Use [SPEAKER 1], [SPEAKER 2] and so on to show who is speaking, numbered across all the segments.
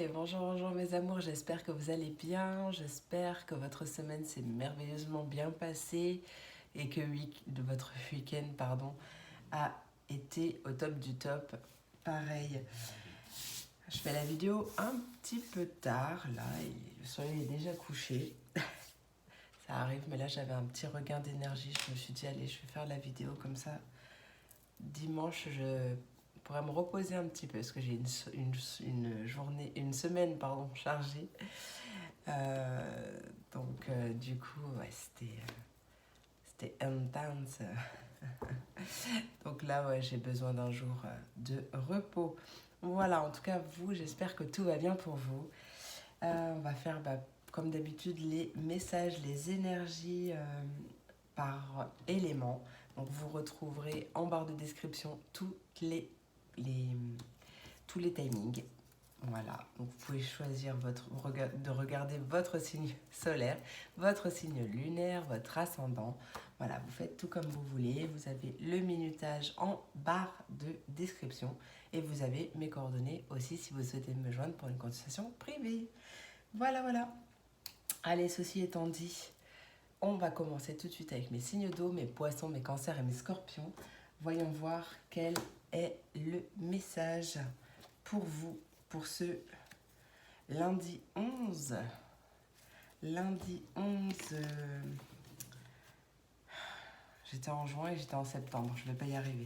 [SPEAKER 1] et bonjour mes amours, j'espère que vous allez bien, j'espère que votre semaine s'est merveilleusement bien passée et que votre week-end a été au top du top. Pareil, je fais la vidéo un petit peu tard, là, le soleil est déjà couché, ça arrive, mais là j'avais un petit regain d'énergie, je me suis dit allez, je vais faire la vidéo comme ça. Dimanche, je pourrais me reposer un petit peu parce que j'ai une semaine chargée. Du coup, ouais, c'était intense. Donc là, ouais, j'ai besoin d'un jour de repos. Voilà, en tout cas, j'espère que tout va bien pour vous. On va faire, comme d'habitude, les messages, les énergies par élément. Donc vous retrouverez en barre de description tous les timings. Voilà, donc vous pouvez choisir de regarder votre signe solaire, votre signe lunaire, votre ascendant. Voilà, vous faites tout comme vous voulez. Vous avez le minutage en barre de description et vous avez mes coordonnées aussi si vous souhaitez me joindre pour une consultation privée. Voilà. Allez, ceci étant dit, on va commencer tout de suite avec mes signes d'eau, mes poissons, mes cancers et mes scorpions. Voyons voir quel est le message pour vous pour ce lundi 11. Lundi 11, j'étais en juin et j'étais en septembre, je ne vais pas y arriver.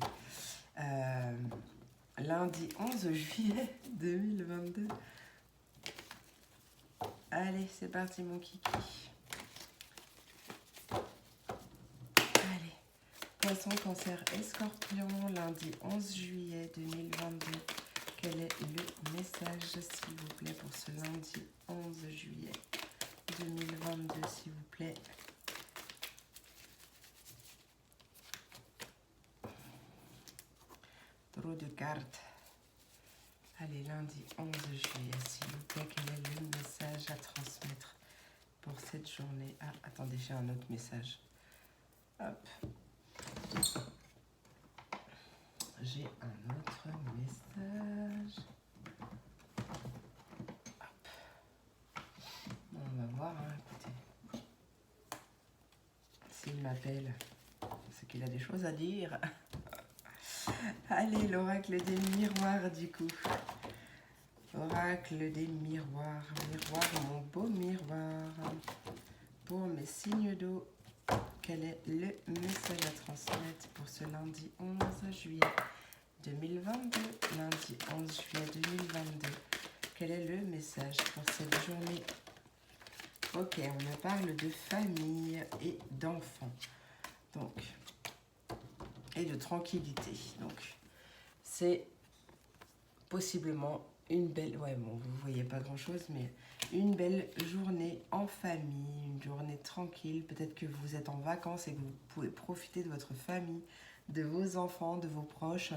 [SPEAKER 1] Lundi 11 juillet 2022. Allez, c'est parti mon kiki. Allez, poisson, cancer et scorpion, lundi 11 juillet 2022. Quel est le message, s'il vous plaît, pour ce lundi 11 juillet 2022, s'il vous plaît? Trop de cartes. Allez, lundi 11 juillet, s'il vous plaît, quel est le message à transmettre pour cette journée? Ah, attendez, j'ai un autre message. Hop. J'ai un autre message. Hop. On va voir, hein, écoutez. S'il m'appelle, c'est qu'il a des choses à dire. Allez, l'oracle des miroirs, du coup. Oracle des miroirs. Miroir, mon beau miroir. Pour mes signes d'eau, quel est le message à transmettre pour ce lundi 11 juillet 2022? Lundi 11 juillet 2022. Quel est le message pour cette journée? Ok, on me parle de famille et d'enfants. Donc, et de tranquillité. Donc, c'est possiblement une belle... Ouais, bon, vous voyez pas grand-chose, mais une belle journée en famille, une journée tranquille. Peut-être que vous êtes en vacances et que vous pouvez profiter de votre famille, de vos enfants, de vos proches.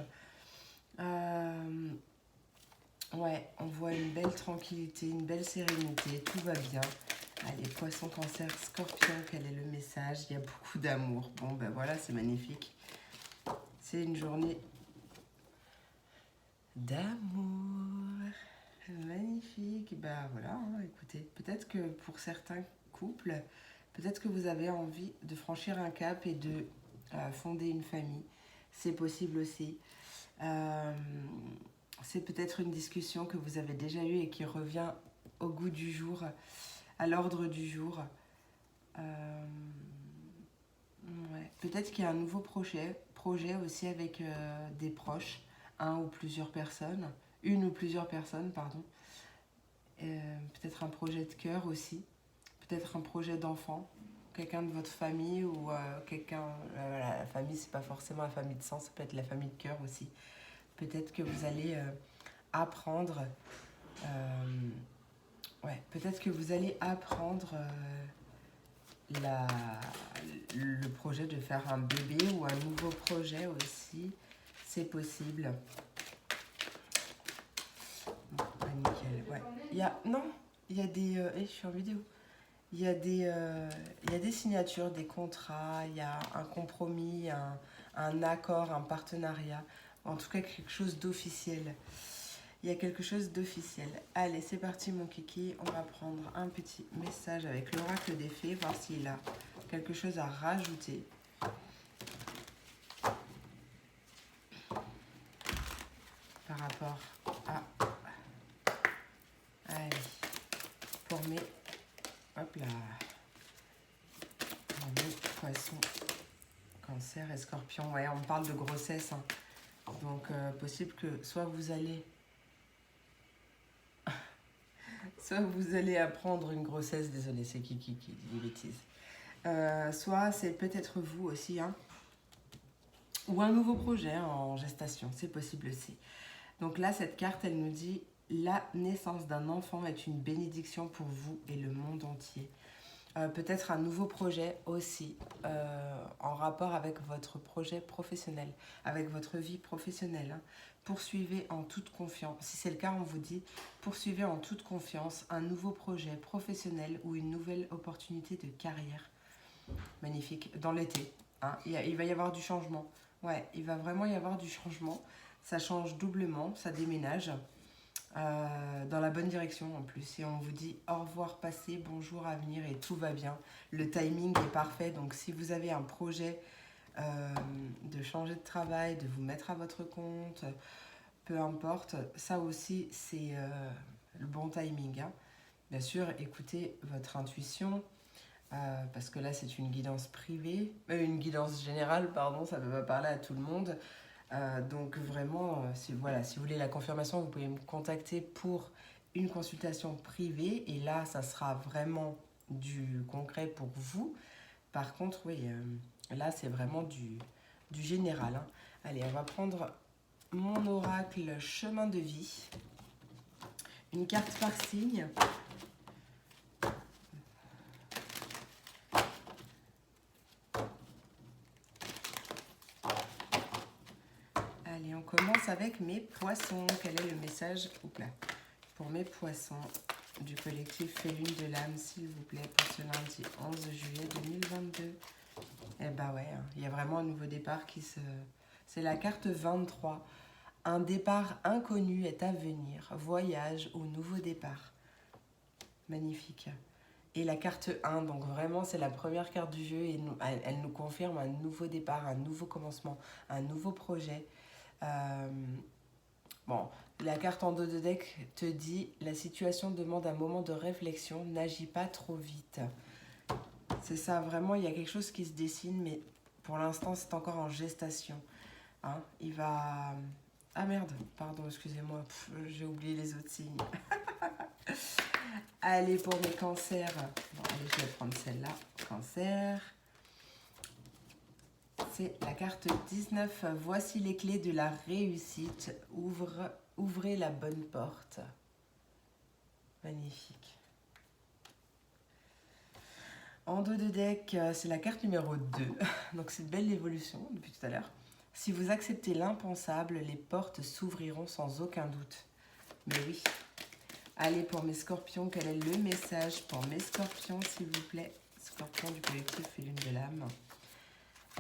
[SPEAKER 1] Ouais, on voit une belle tranquillité, une belle sérénité, tout va bien. Allez, poisson, cancer, scorpion, quel est le message? Il y a beaucoup d'amour. Bon, ben voilà, c'est magnifique. C'est une journée d'amour. Magnifique. Bah voilà, hein, écoutez, peut-être que pour certains couples, peut-être que vous avez envie de franchir un cap et de fonder une famille. C'est possible aussi. C'est peut-être une discussion que vous avez déjà eue et qui revient au goût du jour, à l'ordre du jour. Ouais. Peut-être qu'il y a un nouveau projet aussi avec des proches, une ou plusieurs personnes, pardon. Peut-être un projet de cœur aussi, peut-être un projet d'enfant, quelqu'un de votre famille ou quelqu'un... la famille, c'est pas forcément la famille de sang, ça peut être la famille de cœur aussi. Peut-être que vous allez apprendre... peut-être que vous allez apprendre le projet de faire un bébé ou un nouveau projet aussi. C'est possible. Nickel. Ouais. Il y a des... je suis en vidéo. Il y a des signatures, des contrats, il y a un compromis, un accord, un partenariat. En tout cas, quelque chose d'officiel. Il il y a quelque chose d'officiel. Allez, c'est parti mon kiki. On va prendre un petit message avec l'oracle des fées, voir s'il a quelque chose à rajouter. Par rapport à... Allez, pour mes... Hop là. Pour mes poissons, cancer et scorpion. Ouais, on parle de grossesse. Hein. Donc, possible que soit vous allez apprendre une grossesse, désolé, c'est Kiki qui dit des bêtises. Soit c'est peut-être vous aussi, hein, ou un nouveau projet en gestation, c'est possible aussi. Donc là, cette carte, elle nous dit « La naissance d'un enfant est une bénédiction pour vous et le monde entier ». Peut-être un nouveau projet aussi, en rapport avec votre projet professionnel, avec votre vie professionnelle. Hein. Poursuivez en toute confiance. Si c'est le cas, on vous dit poursuivez en toute confiance un nouveau projet professionnel ou une nouvelle opportunité de carrière. Magnifique. Dans l'été, hein, il va y avoir du changement. Ouais, il va vraiment y avoir du changement. Ça change doublement, ça déménage. Dans la bonne direction en plus, et on vous dit au revoir passé, bonjour à venir et tout va bien. Le timing est parfait, donc si vous avez un projet de changer de travail, de vous mettre à votre compte, peu importe, ça aussi c'est le bon timing. Hein. Bien sûr, écoutez votre intuition, parce que là c'est une guidance privée, une guidance générale, pardon, ça ne peut pas parler à tout le monde. Donc vraiment, si vous voulez la confirmation, vous pouvez me contacter pour une consultation privée. Et là, ça sera vraiment du concret pour vous. Par contre, oui, là, c'est vraiment du général. Hein. Allez, on va prendre mon oracle chemin de vie. Une carte par signe. Allez, on commence avec mes poissons. Quel est le message pour mes poissons du collectif Félune de l'âme, s'il vous plaît, pour ce lundi 11 juillet 2022. Eh ben ouais, il y a vraiment un nouveau départ qui se... C'est la carte 23. Un départ inconnu est à venir. Voyage ou nouveau départ. Magnifique. Et la carte 1, donc vraiment c'est la première carte du jeu et elle nous confirme un nouveau départ, un nouveau commencement, un nouveau projet. Bon, la carte en dos de deck te dit « La situation demande un moment de réflexion, n'agis pas trop vite ». C'est ça, vraiment, il y a quelque chose qui se dessine, mais pour l'instant, c'est encore en gestation. Hein, il va... Ah merde, pardon, excusez-moi, j'ai oublié les autres signes. Allez, pour mes cancers. Bon, allez, je vais prendre celle-là. Cancer. C'est la carte 19. Voici les clés de la réussite. Ouvrez la bonne porte. Magnifique. En dos de deck, c'est la carte numéro 2. Donc c'est une belle évolution depuis tout à l'heure. Si vous acceptez l'impensable, les portes s'ouvriront sans aucun doute. Mais oui. Allez, pour mes scorpions, quel est le message pour mes scorpions, s'il vous plaît? Scorpion du collectif Félune de l'âme.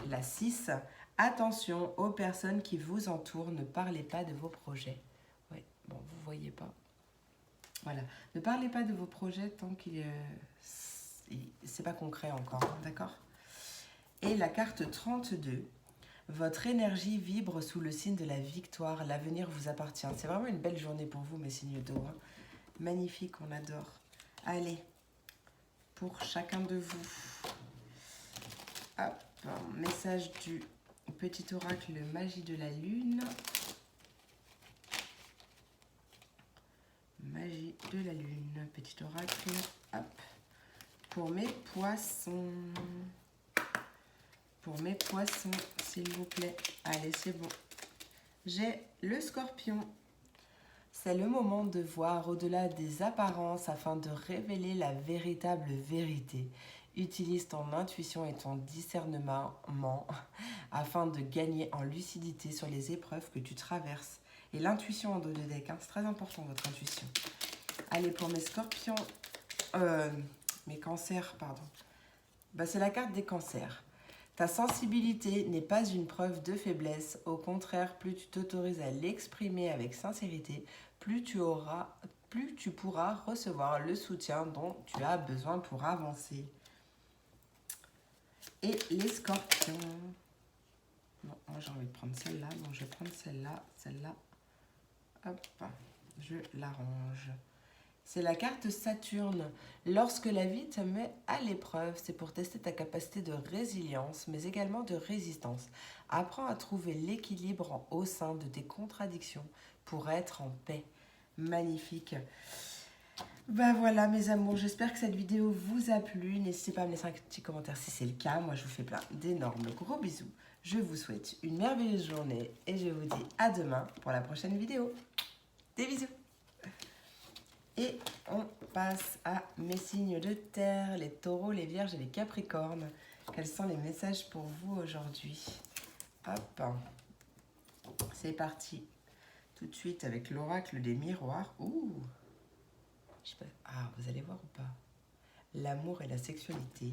[SPEAKER 1] La 6. Attention aux personnes qui vous entourent, ne parlez pas de vos projets. Ouais, bon, vous voyez pas. Voilà. Ne parlez pas de vos projets tant qu'il c'est pas concret encore, d'accord? Et la carte 32. Votre énergie vibre sous le signe de la victoire. L'avenir vous appartient. C'est vraiment une belle journée pour vous, mes signes d'eau. Hein. Magnifique, on adore. Allez, pour chacun de vous. Hop, un message du petit oracle Magie de la Lune. Magie de la Lune, petit oracle. Hop, pour mes poissons. Pour mes poissons, s'il vous plaît. Allez, c'est bon. J'ai le scorpion. C'est le moment de voir au-delà des apparences afin de révéler la véritable vérité. Utilise ton intuition et ton discernement afin de gagner en lucidité sur les épreuves que tu traverses. Et l'intuition en dos de deck, hein, c'est très important votre intuition. Allez, pour mes scorpions, mes cancers, pardon. Bah, c'est la carte des cancers. Ta sensibilité n'est pas une preuve de faiblesse. Au contraire, plus tu t'autorises à l'exprimer avec sincérité, plus tu pourras recevoir le soutien dont tu as besoin pour avancer. Et les scorpions. Non, moi j'ai envie de prendre celle-là, donc je vais prendre celle-là, celle-là. Hop, je l'arrange. C'est la carte Saturne. Lorsque la vie te met à l'épreuve, c'est pour tester ta capacité de résilience, mais également de résistance. Apprends à trouver l'équilibre au sein de tes contradictions pour être en paix. Magnifique. Ben voilà mes amours, j'espère que cette vidéo vous a plu. N'hésitez pas à me laisser un petit commentaire si c'est le cas. Moi je vous fais plein d'énormes gros bisous. Je vous souhaite une merveilleuse journée et je vous dis à demain pour la prochaine vidéo. Des bisous. Et on passe à mes signes de terre, les taureaux, les vierges et les capricornes. Quels sont les messages pour vous aujourd'hui? Hop, c'est parti. Tout de suite avec l'oracle des miroirs. Ouh, je sais pas. Ah, vous allez voir ou pas? L'amour et la sexualité.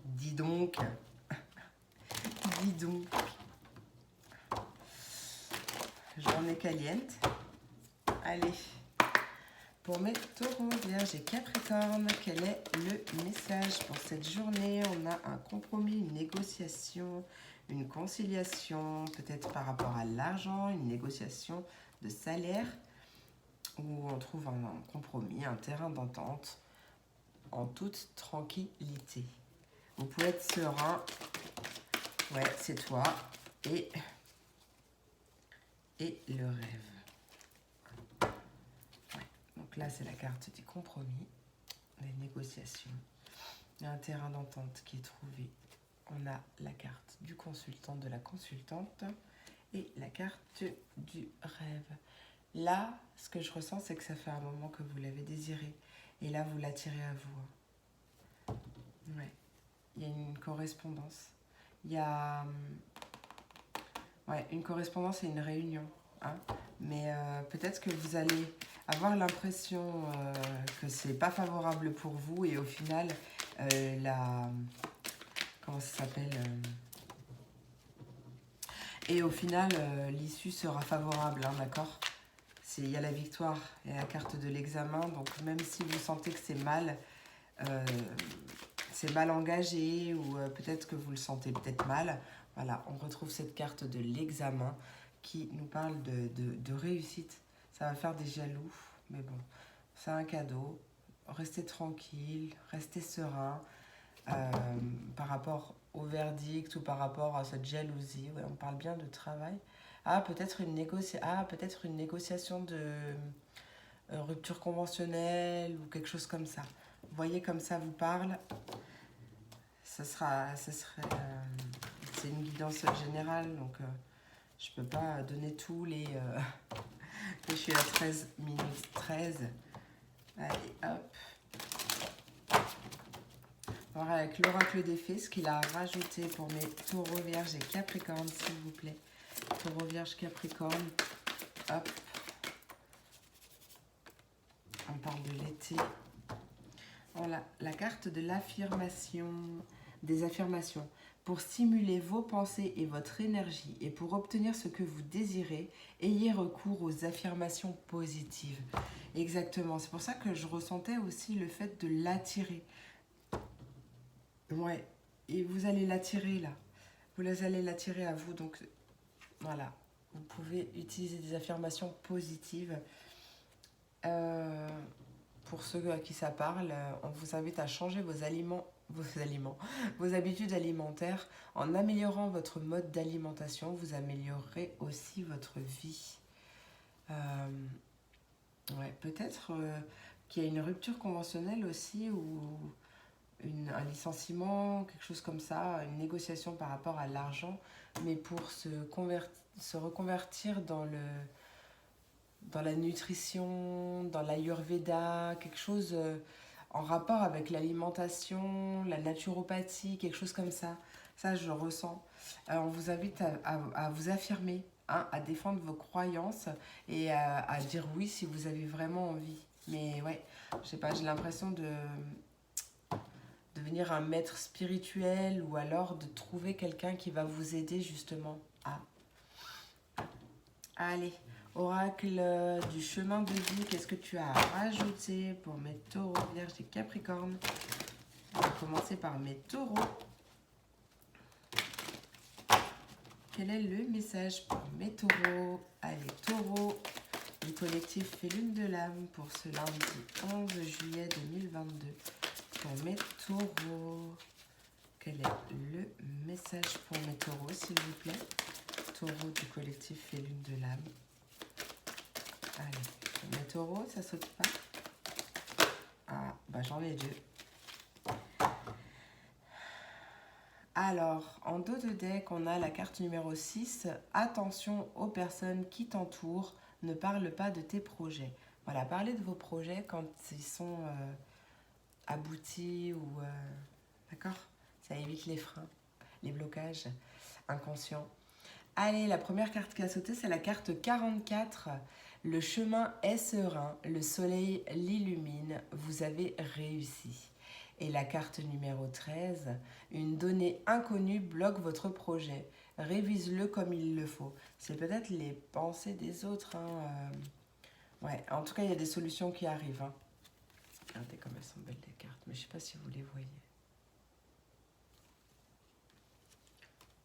[SPEAKER 1] Dis donc. Dis donc. Journée caliente. Allez, pour mes taureaux, vierges et capricornes, quel est le message pour cette journée? On a un compromis, une négociation, une conciliation, peut-être par rapport à l'argent, une négociation de salaire, où on trouve un compromis, un terrain d'entente, en toute tranquillité. Vous pouvez être serein, ouais, c'est toi, et le rêve. Donc là, c'est la carte du compromis, des négociations. Il y a un terrain d'entente qui est trouvé. On a la carte du consultant, de la consultante et la carte du rêve. Là, ce que je ressens, c'est que ça fait un moment que vous l'avez désiré. Et là, vous l'attirez à vous. Ouais. Il y a une correspondance. Il y a une correspondance et une réunion. Hein. Mais peut-être que vous allez avoir l'impression que c'est pas favorable pour vous et au final comment ça s'appelle et au final l'issue sera favorable, hein, d'accord? Il y a la victoire et la carte de l'examen, donc même si vous sentez que c'est mal engagé ou peut-être que vous le sentez peut-être mal, voilà, on retrouve cette carte de l'examen qui nous parle de réussite. Ça va faire des jaloux, mais bon, c'est un cadeau. Restez tranquille, restez serein par rapport au verdict ou par rapport à cette jalousie. Ouais, on parle bien de travail. Ah, peut-être une négociation de rupture conventionnelle ou quelque chose comme ça. Vous voyez comme ça vous parle. C'est une guidance générale, donc je peux pas donner tous les... je suis à 13 minutes 13. Allez, hop. On va voir avec l'oracle des fées, ce qu'il a rajouté pour mes taureaux, vierges et capricornes, s'il vous plaît. Taureaux, vierges, capricornes. Hop. On parle de l'été. Voilà, la carte de l'affirmation, des affirmations. Pour stimuler vos pensées et votre énergie et pour obtenir ce que vous désirez, ayez recours aux affirmations positives. Exactement, c'est pour ça que je ressentais aussi le fait de l'attirer. Ouais, et vous allez l'attirer là. Vous allez l'attirer à vous, donc voilà. Vous pouvez utiliser des affirmations positives. Pour ceux à qui ça parle, on vous invite à changer vos habitudes alimentaires. En améliorant votre mode d'alimentation, vous améliorerez aussi votre vie. Peut-être qu'il y a une rupture conventionnelle aussi ou un licenciement, quelque chose comme ça, une négociation par rapport à l'argent, mais pour se reconvertir dans la nutrition, dans l'ayurveda, quelque chose en rapport avec l'alimentation, la naturopathie, quelque chose comme ça. Ça, je le ressens. On vous invite à vous affirmer, hein, à défendre vos croyances et à dire oui si vous avez vraiment envie. Mais ouais, je sais pas, j'ai l'impression de devenir un maître spirituel ou alors de trouver quelqu'un qui va vous aider justement à... Allez, Oracle du chemin de vie, qu'est-ce que tu as à rajouter pour mes taureaux, vierges et capricornes? On va commencer par mes taureaux. Quel est le message pour mes taureaux? Allez, taureaux, le collectif fait lune de l'âme pour ce lundi 11 juillet 2022. Pour mes taureaux, quel est le message pour mes taureaux, s'il vous plaît? Taureau du collectif fait lune de l'âme. Allez, mes taureaux, ça saute pas? Ah, bah j'en ai deux. Alors, en dos de deck, on a la carte numéro 6. Attention aux personnes qui t'entourent. Ne parle pas de tes projets. Voilà, parlez de vos projets quand ils sont aboutis ou... d'accord? Ça évite les freins, les blocages inconscients. Allez, la première carte qui a sauté, c'est la carte 44. Le chemin est serein, le soleil l'illumine, vous avez réussi. Et la carte numéro 13, une donnée inconnue bloque votre projet. Révise-le comme il le faut. C'est peut-être les pensées des autres. Ouais, en tout cas, il y a des solutions qui arrivent. Regardez comme elles sont belles les cartes, mais je ne sais pas si vous les voyez.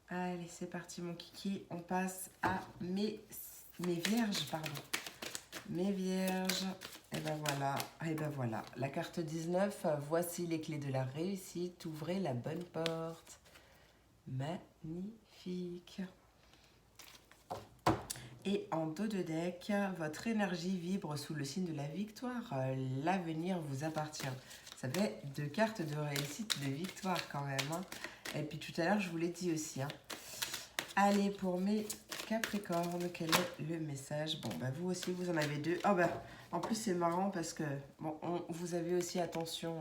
[SPEAKER 1] Allez, c'est parti mon kiki. On passe à mes vierges, pardon. Mes vierges. Et ben voilà. Et ben voilà. La carte 19. Voici les clés de la réussite. Ouvrez la bonne porte. Magnifique. Et en dos de deck, votre énergie vibre sous le signe de la victoire. L'avenir vous appartient. Ça fait 2 cartes de réussite, de victoire quand même. Et puis tout à l'heure, je vous l'ai dit aussi. Allez, pour mes Capricornes, quel est le message? Bon, bah vous aussi, vous en avez 2. Oh, bah, en plus, c'est marrant parce que bon, vous avez aussi attention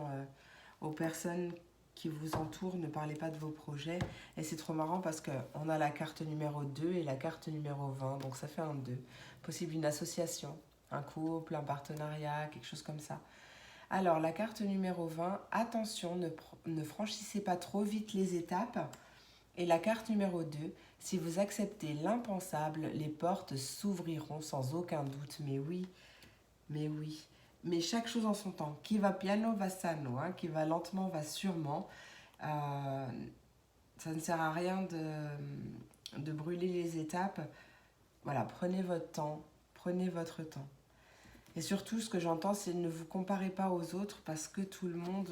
[SPEAKER 1] aux personnes qui vous entourent. Ne parlez pas de vos projets. Et c'est trop marrant parce qu'on a la carte numéro 2 et la carte numéro 20. Donc, ça fait un 2. Possible une association, un couple, un partenariat, quelque chose comme ça. Alors, la carte numéro 20, attention, ne franchissez pas trop vite les étapes. Et la carte numéro 2, si vous acceptez l'impensable, les portes s'ouvriront sans aucun doute. Mais oui, mais oui. Mais chaque chose en son temps. Qui va piano va sano, qui va lentement va sûrement. Ça ne sert à rien de brûler les étapes. Voilà, prenez votre temps, prenez votre temps. Et surtout, ce que j'entends, c'est ne vous comparez pas aux autres parce que tout le monde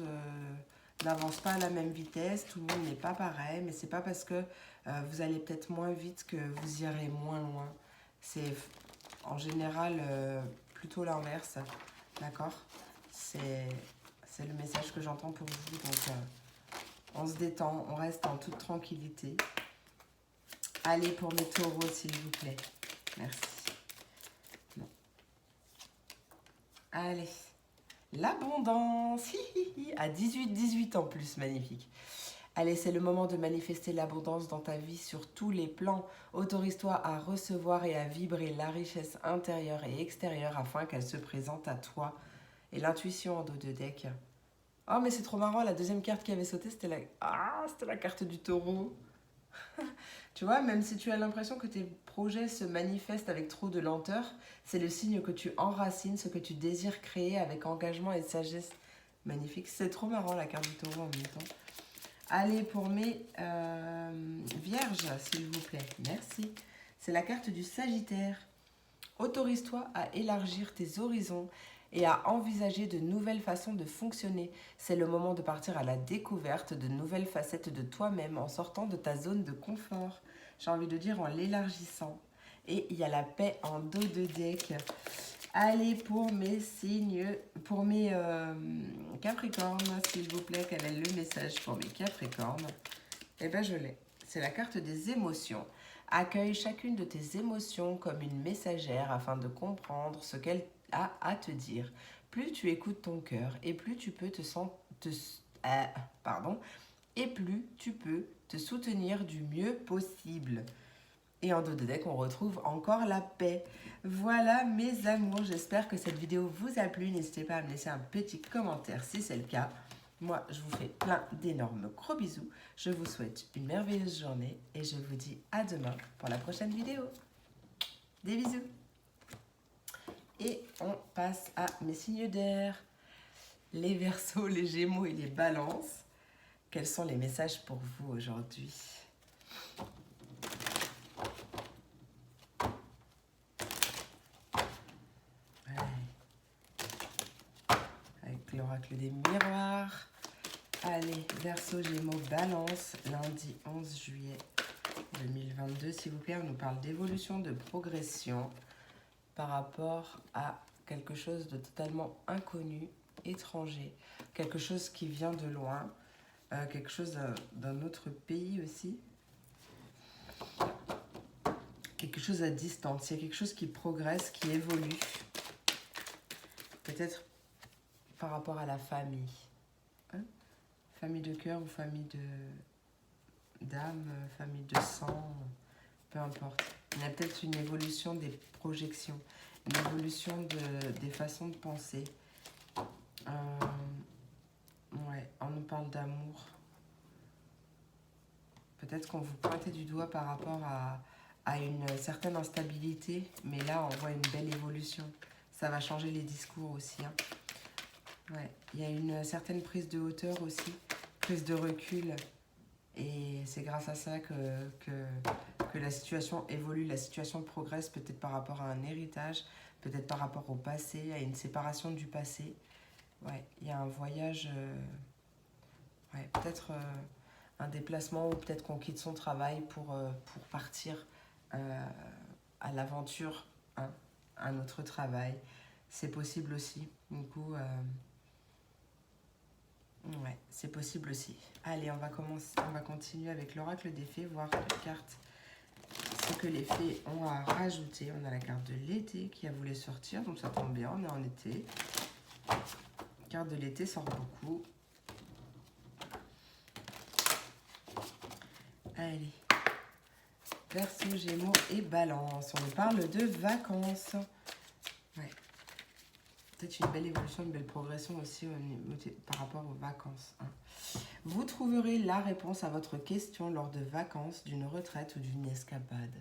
[SPEAKER 1] n'avance pas à la même vitesse, tout le monde n'est pas pareil, mais c'est pas parce que vous allez peut-être moins vite que vous irez moins loin. C'est en général plutôt l'inverse, d'accord? C'est le message que j'entends pour vous, donc on se détend, on reste en toute tranquillité. Allez pour mes taureaux, s'il vous plaît. Merci. Non. Allez. L'abondance, à 18 en plus, magnifique. Allez, c'est le moment de manifester l'abondance dans ta vie sur tous les plans. Autorise-toi à recevoir et à vibrer la richesse intérieure et extérieure afin qu'elle se présente à toi. Et l'intuition en dos de deck. Oh, mais c'est trop marrant, la deuxième carte qui avait sauté, c'était la carte du taureau. Tu vois, même si tu as l'impression que tes projets se manifestent avec trop de lenteur, c'est le signe que tu enracines ce que tu désires créer avec engagement et sagesse. Magnifique. C'est trop marrant la carte du taureau en même temps. Allez, pour mes vierges, s'il vous plaît. Merci. C'est la carte du Sagittaire. Autorise-toi à élargir tes horizons et à envisager de nouvelles façons de fonctionner. C'est le moment de partir à la découverte de nouvelles facettes de toi-même en sortant de ta zone de confort. J'ai envie de dire en l'élargissant. Et il y a la paix en dos de deck. Allez, pour mes signes, pour mes Capricornes, s'il vous plaît, quel est le message pour mes Capricornes? Eh bien, je l'ai. C'est la carte des émotions. Accueille chacune de tes émotions comme une messagère afin de comprendre ce qu'elle a à te dire. Plus tu écoutes ton cœur et plus tu peux et plus tu peux te soutenir du mieux possible. Et en dos de deck, on retrouve encore la paix. Voilà mes amours, j'espère que cette vidéo vous a plu. N'hésitez pas à me laisser un petit commentaire si c'est le cas. Moi, je vous fais plein d'énormes gros bisous. Je vous souhaite une merveilleuse journée et je vous dis à demain pour la prochaine vidéo. Des bisous! Et on passe à mes signes d'air. Les Verseaux, les Gémeaux et les Balances. Quels sont les messages pour vous aujourd'hui? Avec l'oracle des miroirs. Allez, Verseau, Gémeaux, Balance, lundi 11 juillet 2022. S'il vous plaît, on nous parle d'évolution, de progression par rapport à quelque chose de totalement inconnu, étranger, quelque chose qui vient de loin, quelque chose d'un autre pays aussi, quelque chose à distance, il y a quelque chose qui progresse, qui évolue, peut-être par rapport à la famille, hein? Famille de cœur ou famille d'âme, famille de sang, peu importe. Il y a peut-être une évolution des projections, une évolution des façons de penser. Ouais, on nous parle d'amour. Peut-être qu'on vous pointait du doigt par rapport à une certaine instabilité, mais là on voit une belle évolution. Ça va changer les discours aussi, hein. Ouais, il y a une certaine prise de hauteur aussi, prise de recul. Et c'est grâce à ça que la situation évolue, la situation progresse, peut-être par rapport à un héritage, peut-être par rapport au passé, à une séparation du passé. Ouais, il y a un voyage, ouais, peut-être un déplacement ou peut-être qu'on quitte son travail pour partir à l'aventure, hein, à notre travail. C'est possible aussi. Du coup, ouais, c'est possible aussi. Allez, on va continuer avec l'oracle des fées, voir quelle carte ce que les fées ont à rajouter. On a la carte de l'été qui a voulu sortir, donc ça tombe bien, on est en été. La carte de l'été sort beaucoup. Allez, Verseau, Gémeaux et Balance. On nous parle de vacances. Ouais. Peut-être une belle évolution, une belle progression aussi par rapport aux vacances, hein. Vous trouverez la réponse à votre question lors de vacances, d'une retraite ou d'une escapade.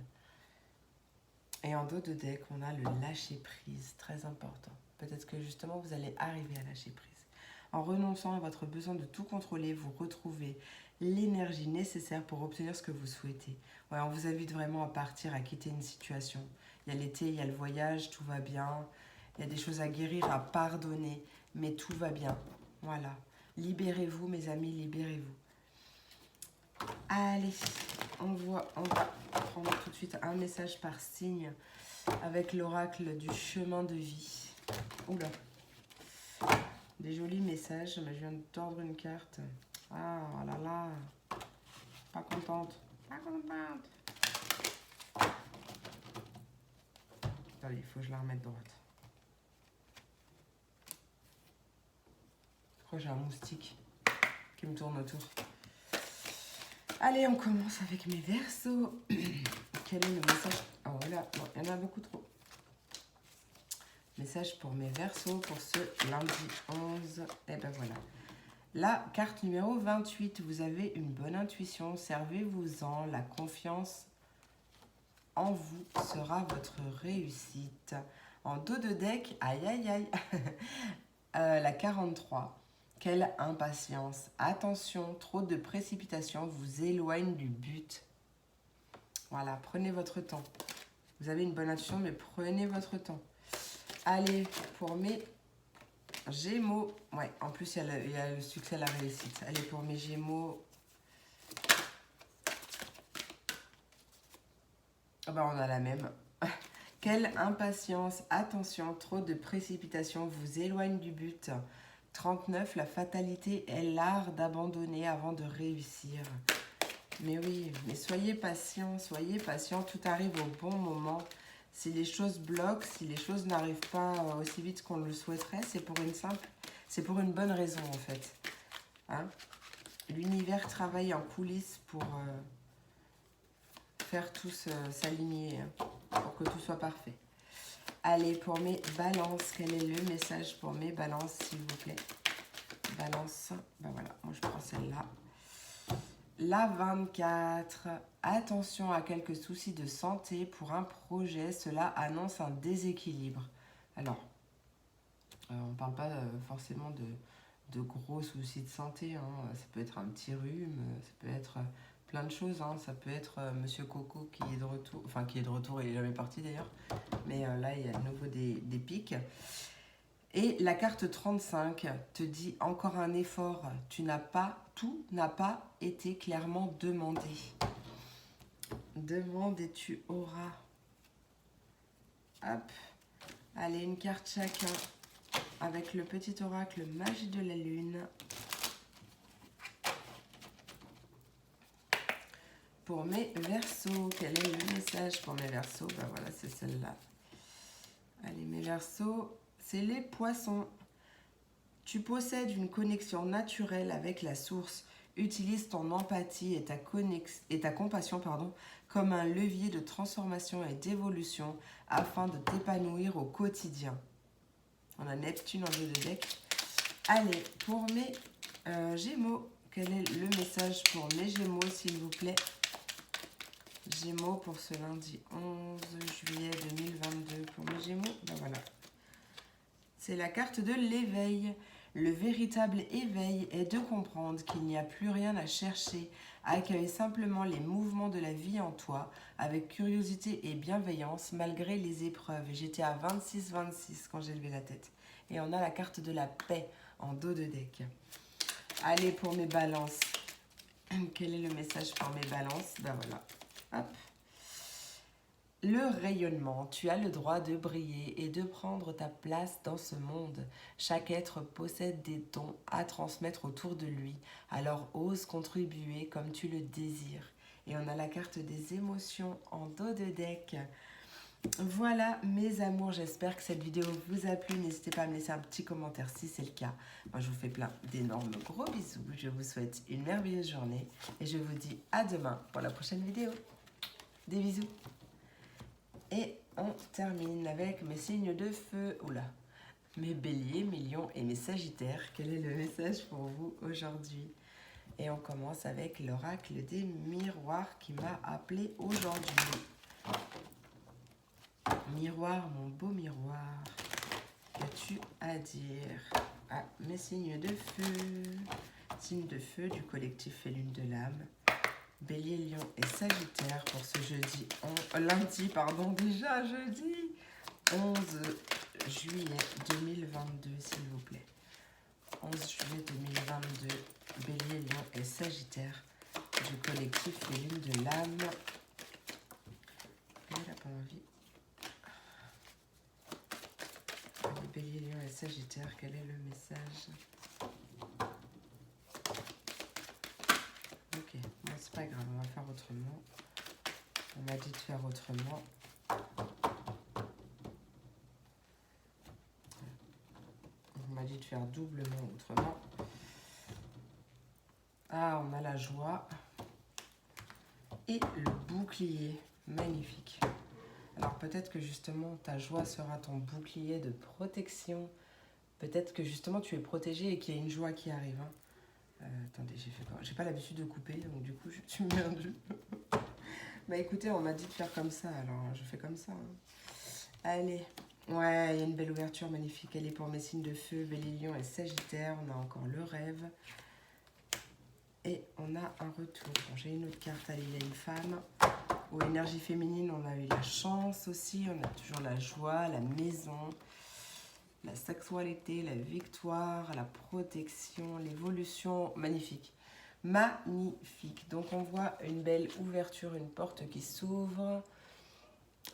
[SPEAKER 1] Et en dos de deck, on a le lâcher-prise, très important. Peut-être que justement, vous allez arriver à lâcher prise. En renonçant à votre besoin de tout contrôler, vous retrouvez l'énergie nécessaire pour obtenir ce que vous souhaitez. Ouais, on vous invite vraiment à partir, à quitter une situation. Il y a l'été, il y a le voyage, tout va bien. Il y a des choses à guérir, à pardonner, mais tout va bien. Voilà. Libérez-vous, mes amis, libérez-vous. Allez, on va prendre tout de suite un message par signe avec l'oracle du chemin de vie. Oula. Des jolis messages, mais je viens de tordre une carte. Ah là là. Pas contente. Pas contente. Allez, il faut que je la remette droite. Je crois que j'ai un moustique qui me tourne autour. Allez, on commence avec mes Verseaux. Quel est le message? Oh voilà, bon, il y en a beaucoup trop. Message pour mes Verseaux pour ce lundi 11. Et ben voilà. La carte numéro 28, vous avez une bonne intuition, servez-vous-en, la confiance en vous sera votre réussite. En dos de deck, aïe aïe aïe, la 43, quelle impatience. Attention, trop de précipitation vous éloigne du but. Voilà, prenez votre temps. Vous avez une bonne intuition, mais prenez votre temps. Allez, pour mes Gémeaux, ouais, en plus il y a le succès, la réussite. Allez, pour mes Gémeaux, oh ben, on a la même. Quelle impatience, attention, trop de précipitation vous éloigne du but. 39, la fatalité est l'art d'abandonner avant de réussir. Mais oui, mais soyez patient, tout arrive au bon moment. Si les choses bloquent, si les choses n'arrivent pas aussi vite qu'on le souhaiterait, c'est pour une bonne raison en fait. Hein? L'univers travaille en coulisses pour faire tout s'aligner, hein, pour que tout soit parfait. Allez, pour mes balances, quel est le message pour mes balances, s'il vous plaît? Balance, ben voilà, moi je prends celle-là. La 24, attention à quelques soucis de santé pour un projet, cela annonce un déséquilibre. Alors, on ne parle pas forcément de gros soucis de santé, hein. Ça peut être un petit rhume, ça peut être plein de choses, hein. Ça peut être Monsieur Coco qui est de retour, enfin qui est de retour, il est jamais parti d'ailleurs, mais là il y a de nouveau des pics. Et la carte 35 te dit encore un effort, tout n'a pas été clairement demandé. Demande et tu auras. Hop, allez, une carte chacun avec le petit oracle Magie de la Lune. Pour mes Verseaux, quel est le message pour mes Verseaux? Ben voilà, c'est celle-là. Allez, mes Verseaux, c'est les Poissons. Tu possèdes une connexion naturelle avec la source. Utilise ton empathie et ta compassion comme un levier de transformation et d'évolution afin de t'épanouir au quotidien. On a Neptune en jeu de deck. Allez, pour mes Gémeaux, quel est le message pour mes Gémeaux, s'il vous plaît? Gémeaux pour ce lundi 11 juillet 2022. Pour mes Gémeaux, ben voilà. C'est la carte de l'éveil. Le véritable éveil est de comprendre qu'il n'y a plus rien à chercher. Accueille simplement les mouvements de la vie en toi avec curiosité et bienveillance malgré les épreuves. J'étais à 26-26 quand j'ai levé la tête. Et on a la carte de la paix en dos de deck. Allez, pour mes balances. Quel est le message pour mes balances? Ben voilà. Hop. Le rayonnement, tu as le droit de briller et de prendre ta place dans ce monde. Chaque être possède des dons à transmettre autour de lui, alors ose contribuer comme tu le désires. Et on a la carte des émotions en dos de deck. Voilà mes amours, j'espère que cette vidéo vous a plu. N'hésitez pas à me laisser un petit commentaire si c'est le cas. Moi je vous fais plein d'énormes gros bisous. Je vous souhaite une merveilleuse journée et je vous dis à demain pour la prochaine vidéo. Des bisous. Et on termine avec mes signes de feu. Oula, mes béliers, mes lions et mes sagittaires. Quel est le message pour vous aujourd'hui? Et on commence avec l'oracle des miroirs qui m'a appelé aujourd'hui. Miroir, mon beau miroir, qu'as-tu à dire à mes signes de feu? Signes de feu du collectif et lune de l'âme. Bélier, Lion et Sagittaire pour ce lundi, déjà jeudi 11 juillet 2022, s'il vous plaît. 11 juillet 2022, Bélier, Lion et Sagittaire du collectif Les Lunes de l'âme. Il n'a pas envie. Allez, Bélier, Lion et Sagittaire, quel est le message? Ok, bon, c'est pas grave, on va faire autrement. On m'a dit de faire autrement. On m'a dit de faire doublement autrement. Ah, on a la joie. Et le bouclier, magnifique. Alors peut-être que justement ta joie sera ton bouclier de protection. Peut-être que justement tu es protégé et qu'il y a une joie qui arrive. Attendez, j'ai fait quoi? J'ai pas l'habitude de couper, donc du coup je suis perdue. Bah écoutez, on m'a dit de faire comme ça, alors je fais comme ça. Hein. Allez, ouais, il y a une belle ouverture magnifique. Elle est pour mes signes de feu, Bélier, Lion et Sagittaire. On a encore le rêve. Et on a un retour. Bon, j'ai une autre carte, allez, il y a une femme. Aux énergies féminines, on a eu la chance aussi. On a toujours la joie, la maison, la sexualité, la victoire, la protection, l'évolution. Magnifique. Magnifique. Donc on voit une belle ouverture, une porte qui s'ouvre.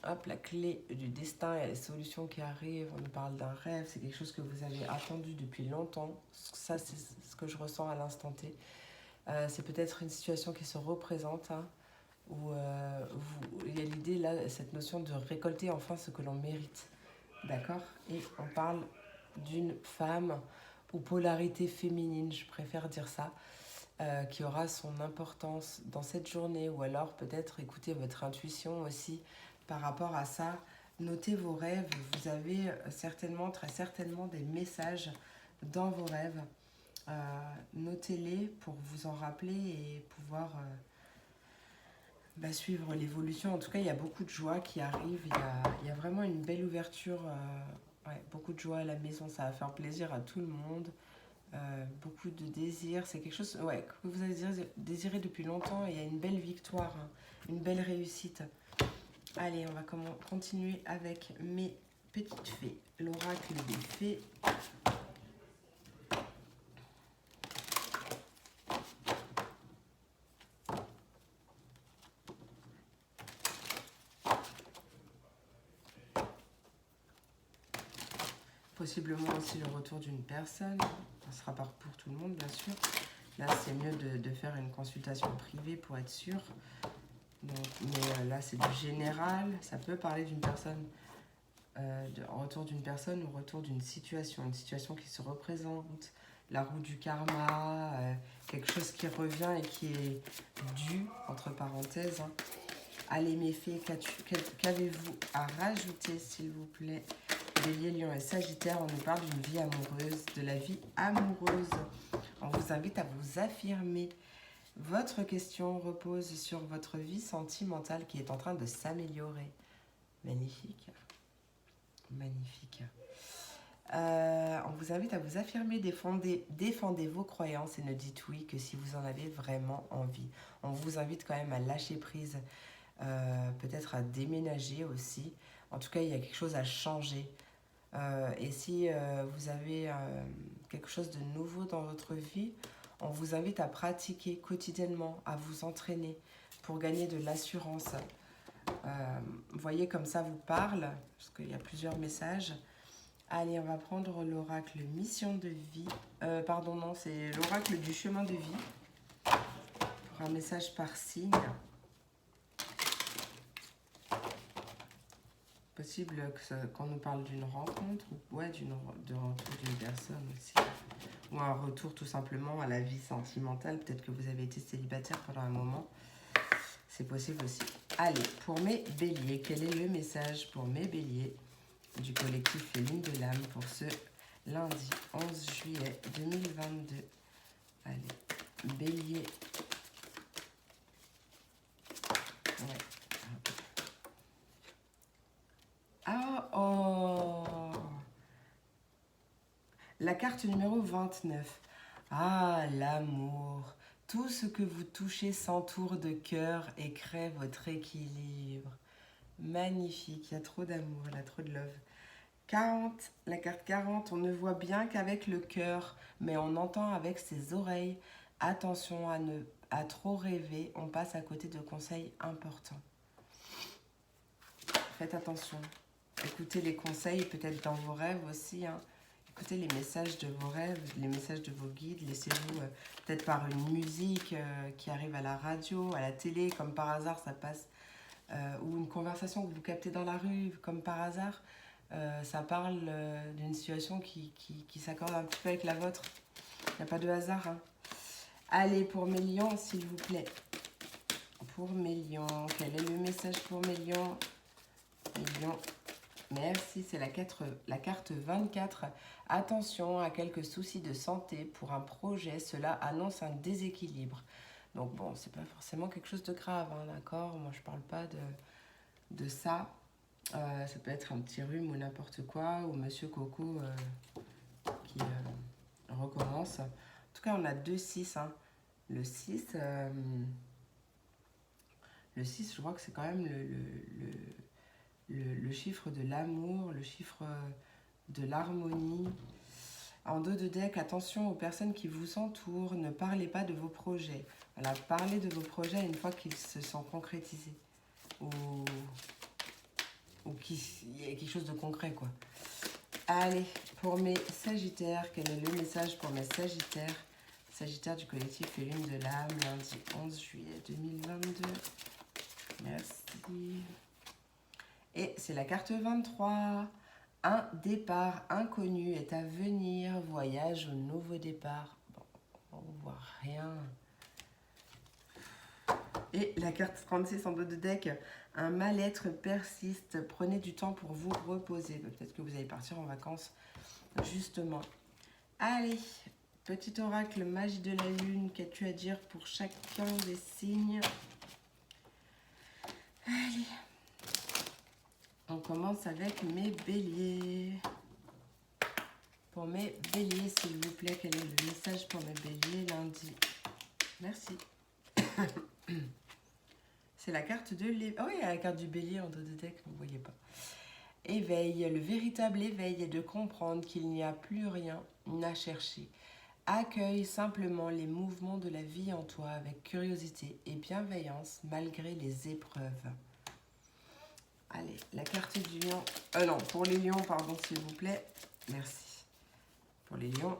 [SPEAKER 1] Hop, la clé du destin et les solutions qui arrivent. On nous parle d'un rêve. C'est quelque chose que vous avez attendu depuis longtemps. Ça, c'est ce que je ressens à l'instant T. C'est peut-être une situation qui se représente, hein, où il y a l'idée, là, cette notion de récolter enfin ce que l'on mérite. D'accord? Et on parle d'une femme ou polarité féminine, je préfère dire ça, qui aura son importance dans cette journée, ou alors peut-être écouter votre intuition aussi par rapport à ça. Notez vos rêves, vous avez certainement, très certainement des messages dans vos rêves. Notez-les pour vous en rappeler et pouvoir suivre l'évolution. En tout cas, il y a beaucoup de joie qui arrive, il y a vraiment une belle ouverture Ouais, beaucoup de joie à la maison, ça va faire plaisir à tout le monde. Beaucoup de désir, c'est quelque chose ouais, que vous avez désiré depuis longtemps et il y a une belle victoire, hein, une belle réussite. Allez, on va continuer avec mes petites fées. L'oracle des fées. Possiblement aussi le retour d'une personne. Ça ne sera pas pour tout le monde, bien sûr. Là, c'est mieux de faire une consultation privée pour être sûr. Donc, mais là, c'est du général. Ça peut parler d'une personne, retour d'une personne ou retour d'une situation. Une situation qui se représente, la roue du karma, quelque chose qui revient et qui est dû, entre parenthèses. Hein. Allez, mes fées, qu'avez-vous à rajouter, s'il vous plaît? Bélier, Lion et Sagittaire, on nous parle d'une vie amoureuse, de la vie amoureuse. On vous invite à vous affirmer. Votre question repose sur votre vie sentimentale qui est en train de s'améliorer. Magnifique. Magnifique. On vous invite à vous affirmer, défendez vos croyances et ne dites oui que si vous en avez vraiment envie. On vous invite quand même à lâcher prise, peut-être à déménager aussi. En tout cas, il y a quelque chose à changer. Et si vous avez quelque chose de nouveau dans votre vie, on vous invite à pratiquer quotidiennement, à vous entraîner pour gagner de l'assurance. Voyez comme ça vous parle, parce qu'il y a plusieurs messages. Allez, on va prendre l'oracle mission de vie. Pardon, non, c'est l'oracle du chemin de vie. Pour un message par signe. Possible qu'on nous parle d'une rencontre ou ouais, de retour d'une personne aussi. Ou un retour tout simplement à la vie sentimentale. Peut-être que vous avez été célibataire pendant un moment. C'est possible aussi. Allez, pour mes béliers, quel est le message pour mes béliers du collectif Les Lunes de l'âme pour ce lundi 11 juillet 2022? Allez, bélier. Ouais. Ah, oh! La carte numéro 29. Ah, l'amour. Tout ce que vous touchez s'entoure de cœur et crée votre équilibre. Magnifique, il y a trop d'amour, il y a trop de love. 40, la carte 40, on ne voit bien qu'avec le cœur, mais on entend avec ses oreilles. Attention à trop rêver, on passe à côté de conseils importants. Faites attention. Écoutez les conseils, peut-être dans vos rêves aussi. Hein. Écoutez les messages de vos rêves, les messages de vos guides. Laissez-vous peut-être par une musique qui arrive à la radio, à la télé, comme par hasard ça passe. Ou une conversation que vous captez dans la rue, comme par hasard. Ça parle d'une situation qui s'accorde un petit peu avec la vôtre. Il n'y a pas de hasard. Hein. Allez, pour mes lions, s'il vous plaît. Pour mes lions, quel est le message pour mes lions? Mes lions. Merci, c'est la carte 24. Attention à quelques soucis de santé pour un projet, cela annonce un déséquilibre. Donc bon, c'est pas forcément quelque chose de grave, hein, d'accord? Moi, je parle pas de ça. Ça peut être un petit rhume ou n'importe quoi, ou Monsieur Coco qui recommence. En tout cas, on a 2-6. Hein. Le 6, je crois que c'est quand même le chiffre de l'amour, le chiffre de l'harmonie. En dos de deck, attention aux personnes qui vous entourent, ne parlez pas de vos projets. Voilà, parlez de vos projets une fois qu'ils se sont concrétisés. Ou qu'il y ait quelque chose de concret, quoi. Allez, pour mes sagittaires, quel est le message pour mes sagittaires? Sagittaire du collectif Les Lunes de l'âme, lundi 11 juillet 2022. Merci. Et c'est la carte 23. Un départ inconnu est à venir. Voyage au nouveau départ. Bon, on ne voit rien. Et la carte 36 en dos de deck. Un mal-être persiste. Prenez du temps pour vous reposer. Peut-être que vous allez partir en vacances, justement. Allez, petit oracle magie de la lune. Qu'as-tu à dire pour chacun des signes? Allez. On commence avec mes béliers. Pour mes béliers, s'il vous plaît, quel est le message pour mes béliers lundi? Merci. C'est la carte de l'éveil. Oh, il y a la carte du bélier en dos de deck, vous ne voyez pas. Éveil, le véritable éveil est de comprendre qu'il n'y a plus rien à chercher. Accueille simplement les mouvements de la vie en toi avec curiosité et bienveillance malgré les épreuves. Allez, la carte du lion. Non, pour les lions, pardon, s'il vous plaît. Merci. Pour les lions.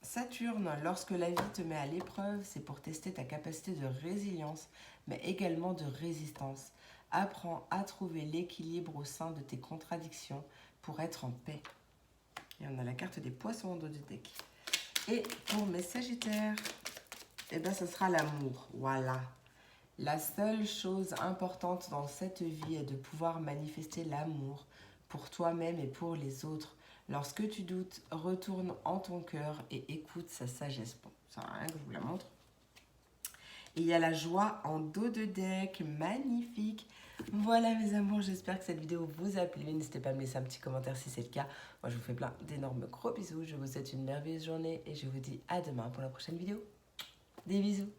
[SPEAKER 1] Saturne, lorsque la vie te met à l'épreuve, c'est pour tester ta capacité de résilience, mais également de résistance. Apprends à trouver l'équilibre au sein de tes contradictions pour être en paix. Et on a la carte des poissons en dos du deck. Et pour mes sagittaires, eh ben, ce sera l'amour. Voilà. La seule chose importante dans cette vie est de pouvoir manifester l'amour pour toi-même et pour les autres. Lorsque tu doutes, retourne en ton cœur et écoute sa sagesse. Bon, ça sert à rien que je vous la montre. Et il y a la joie en dos de deck, magnifique. Voilà mes amours, j'espère que cette vidéo vous a plu. N'hésitez pas à me laisser un petit commentaire si c'est le cas. Moi je vous fais plein d'énormes gros bisous. Je vous souhaite une merveilleuse journée et je vous dis à demain pour la prochaine vidéo. Des bisous.